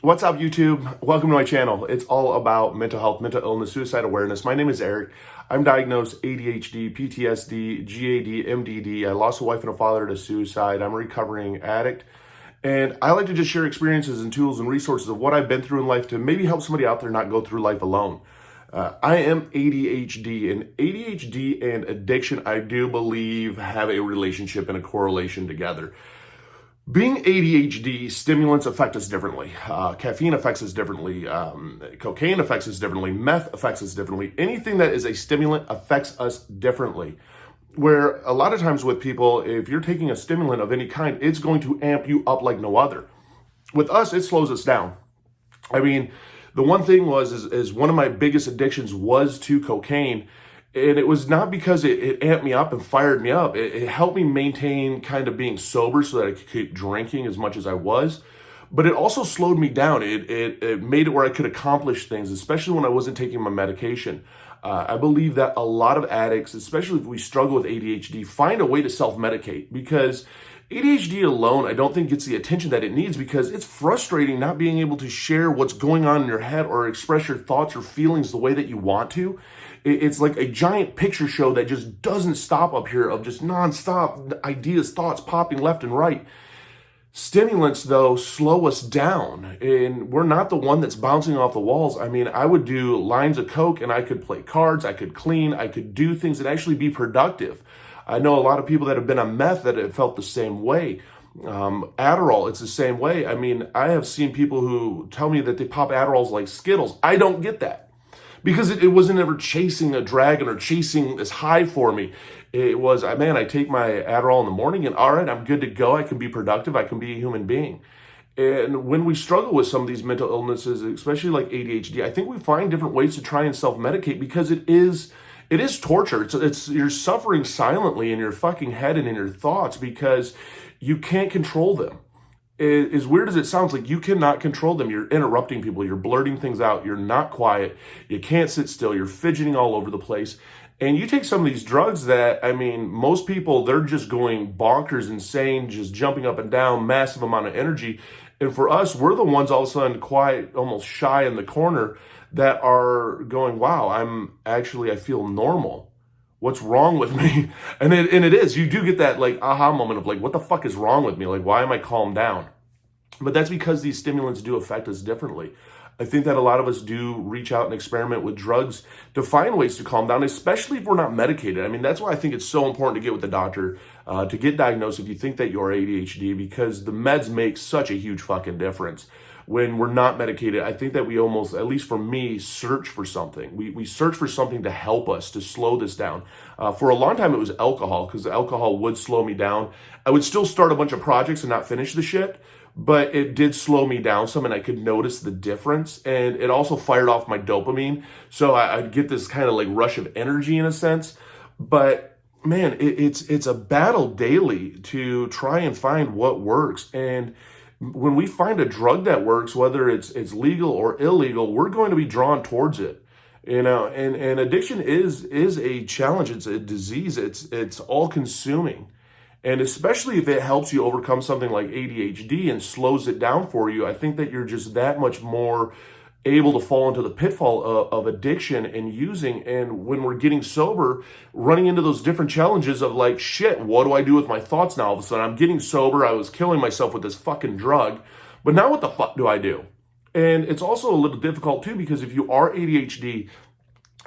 What's up, YouTube? Welcome to my channel. It's all about mental health, mental illness, suicide awareness. My name is Eric. I'm diagnosed ADHD, PTSD, GAD, MDD. I lost a wife and a father to suicide. I'm a recovering addict. And I like to just share experiences and tools and resources of what I've been through in life to maybe help somebody out there not go through life alone. I am ADHD, and ADHD and addiction, I do believe, have a relationship and a correlation together. Being ADHD, stimulants affect us differently. Caffeine affects us differently. Cocaine affects us differently. Meth affects us differently. Anything that is a stimulant affects us differently. Where a lot of times with people, if you're taking a stimulant of any kind, it's going to amp you up like no other. With us, it slows us down. I mean, the one thing is one of my biggest addictions was to cocaine. And it was not because it amped me up and fired me up. It helped me maintain kind of being sober so that I could keep drinking as much as I was. But it also slowed me down. It made it where I could accomplish things, especially when I wasn't taking my medication. I believe that a lot of addicts, especially if we struggle with ADHD, find a way to self-medicate, because ADHD alone, I don't think gets the attention that it needs, because it's frustrating not being able to share what's going on in your head or express your thoughts or feelings the way that you want to. It's like a giant picture show that just doesn't stop up here of just nonstop ideas, thoughts popping left and right. Stimulants, though, slow us down, and we're not the one that's bouncing off the walls. I mean, I would do lines of coke and I could play cards, I could clean, I could do things and actually be productive. I know a lot of people that have been on meth that have felt the same way. Adderall, it's the same way. I mean, I have seen people who tell me that they pop Adderalls like Skittles. I don't get that, because it wasn't ever chasing a dragon or chasing this high for me. It was, man, I take my Adderall in the morning and all right, I'm good to go. I can be productive. I can be a human being. And when we struggle with some of these mental illnesses, especially like ADHD, I think we find different ways to try and self-medicate, because it is torture. It's you're suffering silently in your fucking head and in your thoughts because you can't control them. As weird as it sounds, like, you cannot control them. You're interrupting people. You're blurting things out. You're not quiet. You can't sit still. You're fidgeting all over the place. And you take some of these drugs that, I mean, most people, they're just going bonkers, insane, just jumping up and down, massive amount of energy. And for us, we're the ones all of a sudden quiet, almost shy in the corner, that are going, wow, I feel normal. What's wrong with me? And it is, you do get that like aha moment of like, what the fuck is wrong with me? Like, why am I calmed down? But that's because these stimulants do affect us differently. I think that a lot of us do reach out and experiment with drugs to find ways to calm down, especially if we're not medicated. I mean, that's why I think it's so important to get with the doctor, to get diagnosed if you think that you're ADHD, because the meds make such a huge fucking difference. When we're not medicated, I think that we almost, at least for me, search for something. We search for something to help us, to slow this down. For a long time, it was alcohol, because alcohol would slow me down. I would still start a bunch of projects and not finish the shit, but it did slow me down some, and I could notice the difference. And it also fired off my dopamine, so I'd get this kind of like rush of energy in a sense. But man, it's a battle daily to try and find what works. And when we find a drug that works, whether it's legal or illegal, we're going to be drawn towards it. You know, and addiction is a challenge. It's a disease. It's all consuming. And especially if it helps you overcome something like ADHD and slows it down for you, I think that you're just that much more able to fall into the pitfall of addiction and using. And when we're getting sober, running into those different challenges of like, shit, what do I do with my thoughts now? All of a sudden, I'm getting sober. I was killing myself with this fucking drug, but now what the fuck do I do? And it's also a little difficult too, because if you are ADHD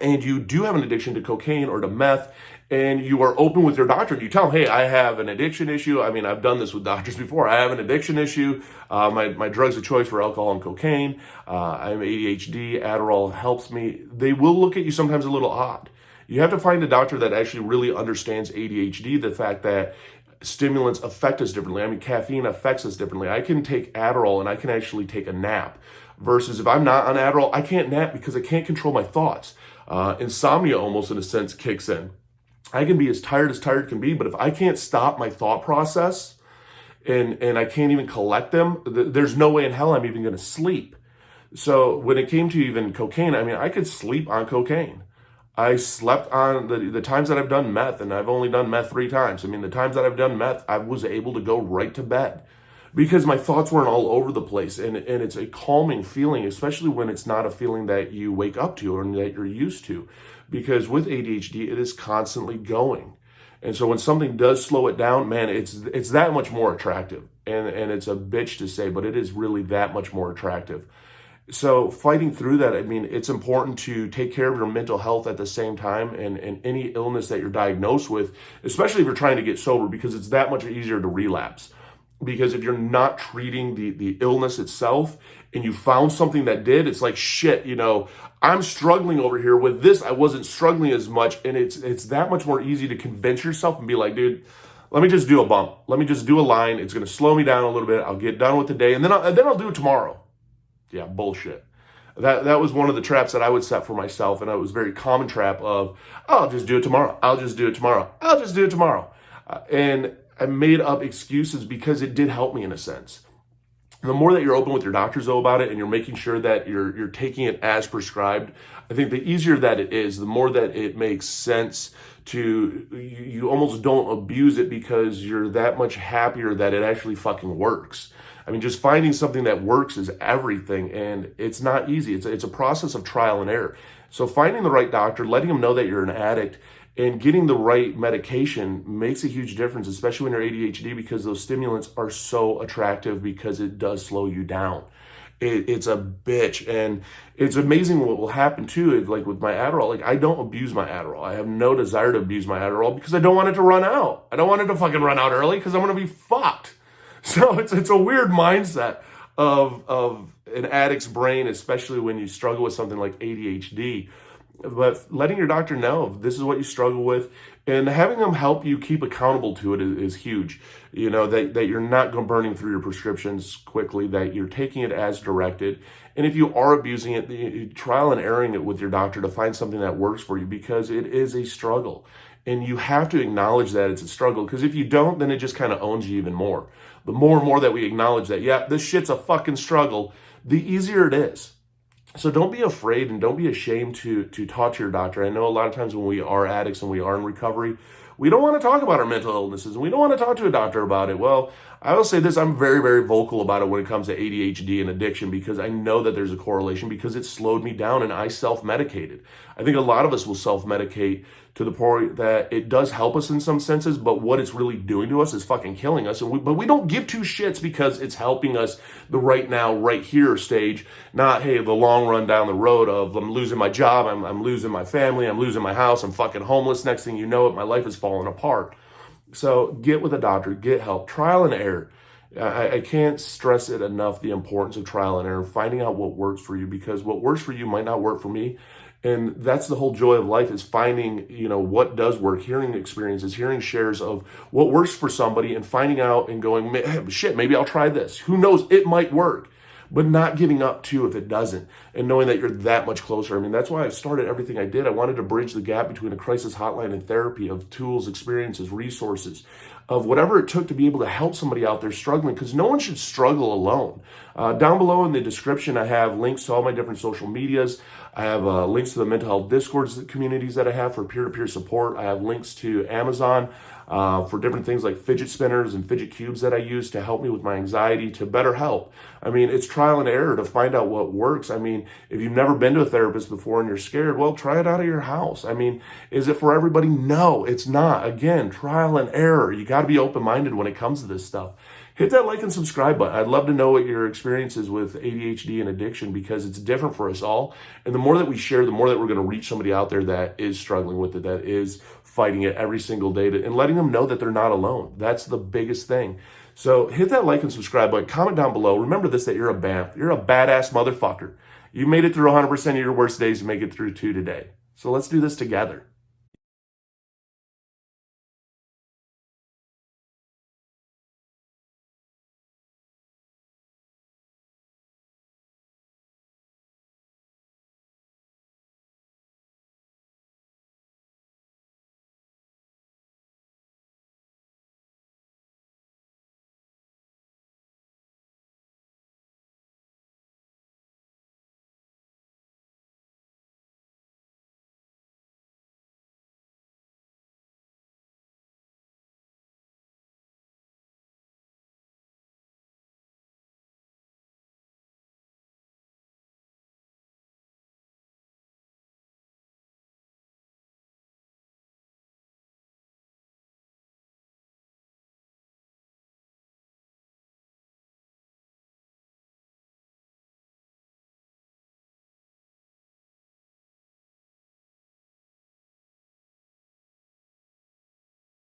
and you do have an addiction to cocaine or to meth, and you are open with your doctor, and you tell them, hey, I have an addiction issue. I mean, I've done this with doctors before. I have an addiction issue. My drugs of choice for alcohol and cocaine. I'm ADHD. Adderall helps me. They will look at you sometimes a little odd. You have to find a doctor that actually really understands ADHD, the fact that stimulants affect us differently. I mean, caffeine affects us differently. I can take Adderall and I can actually take a nap, versus if I'm not on Adderall, I can't nap because I can't control my thoughts. Insomnia almost in a sense kicks in. I can be as tired can be, but if I can't stop my thought process and I can't even collect them, there's no way in hell I'm even going to sleep. So when it came to even cocaine, I mean, I could sleep on cocaine. I slept on the times that I've done meth, and I've only done meth 3 times. I mean, the times that I've done meth, I was able to go right to bed. because my thoughts weren't all over the place. And it's a calming feeling, especially when it's not a feeling that you wake up to or that you're used to. Because with ADHD, it is constantly going. And so when something does slow it down, man, it's that much more attractive. And it's a bitch to say, but it is really that much more attractive. So fighting through that, I mean, it's important to take care of your mental health at the same time, and any illness that you're diagnosed with, especially if you're trying to get sober, because it's that much easier to relapse. Because if you're not treating the illness itself and you found something that did, it's like, shit, I'm struggling over here with this. I wasn't struggling as much. And it's that much more easy to convince yourself and be like, dude, let me just do a bump. Let me just do a line. It's going to slow me down a little bit. I'll get done with the day, and then I'll do it tomorrow. Yeah, bullshit. That was one of the traps that I would set for myself, and it was a very common trap of, I'll just do it tomorrow. I'll just do it tomorrow. I'll just do it tomorrow. And I made up excuses because it did help me in a sense. The more that you're open with your doctors though about it, and you're making sure that you're taking it as prescribed, I think the easier that it is, the more that it makes sense to, you almost don't abuse it because you're that much happier that it actually fucking works. I mean, just finding something that works is everything, and it's not easy. It's a process of trial and error. So finding the right doctor, letting them know that you're an addict, and getting the right medication makes a huge difference, especially when you're ADHD, because those stimulants are so attractive because it does slow you down. It's a bitch. And it's amazing what will happen too. Like with my Adderall, like I don't abuse my Adderall. I have no desire to abuse my Adderall because I don't want it to run out. I don't want it to fucking run out early because I'm going to be fucked. So it's a weird mindset of an addict's brain, especially when you struggle with something like ADHD. But letting your doctor know this is what you struggle with, and having them help you keep accountable to it is huge. That you're not going burning through your prescriptions quickly, that you're taking it as directed. And if you are abusing it, trial and erroring it with your doctor to find something that works for you, because it is a struggle. And you have to acknowledge that it's a struggle, because if you don't, then it just kind of owns you even more. The more and more that we acknowledge that, yeah, this shit's a fucking struggle, the easier it is. So don't be afraid and don't be ashamed to talk to your doctor. I know a lot of times when we are addicts and we are in recovery, we don't want to talk about our mental illnesses and we don't want to talk to a doctor about it. Well, I will say this, I'm very, very vocal about it when it comes to ADHD and addiction, because I know that there's a correlation, because it slowed me down and I self-medicated. I think a lot of us will self-medicate to the point that it does help us in some senses, but what it's really doing to us is fucking killing us. But we don't give two shits because it's helping us the right now, right here stage, not, hey, the long run down the road of I'm losing my job, I'm losing my family, I'm losing my house, I'm fucking homeless. Next thing you know it, my life is falling apart. So get with a doctor, get help, trial and error. I can't stress it enough, the importance of trial and error, finding out what works for you, because what works for you might not work for me. And that's the whole joy of life, is finding, what does work, hearing experiences, hearing shares of what works for somebody, and finding out and going, shit, maybe I'll try this. Who knows? It might work, but not giving up too if it doesn't, and knowing that you're that much closer. I mean, that's why I started everything I did. I wanted to bridge the gap between a crisis hotline and therapy, of tools, experiences, resources, of whatever it took to be able to help somebody out there struggling, because no one should struggle alone. Down below in the description, I have links to all my different social medias. I have links to the mental health discords communities that I have for peer-to-peer support. I have links to Amazon for different things like fidget spinners and fidget cubes that I use to help me with my anxiety, to BetterHelp. I mean, it's trial and error to find out what works. I mean, if you've never been to a therapist before and you're scared, well, try it out of your house. I mean, is it for everybody? No, it's not. Again, trial and error. You got to be open-minded when it comes to this stuff. Hit that like and subscribe button. I'd love to know what your experience is with ADHD and addiction, because it's different for us all. And the more that we share, the more that we're going to reach somebody out there that is struggling with it, that is fighting it every single day, and letting them know that they're not alone. That's the biggest thing. So hit that like and subscribe button. Comment down below. Remember this, that you're a BAMF. You're a badass motherfucker. You made it through 100% of your worst days to make it through 2 today. So let's do this together.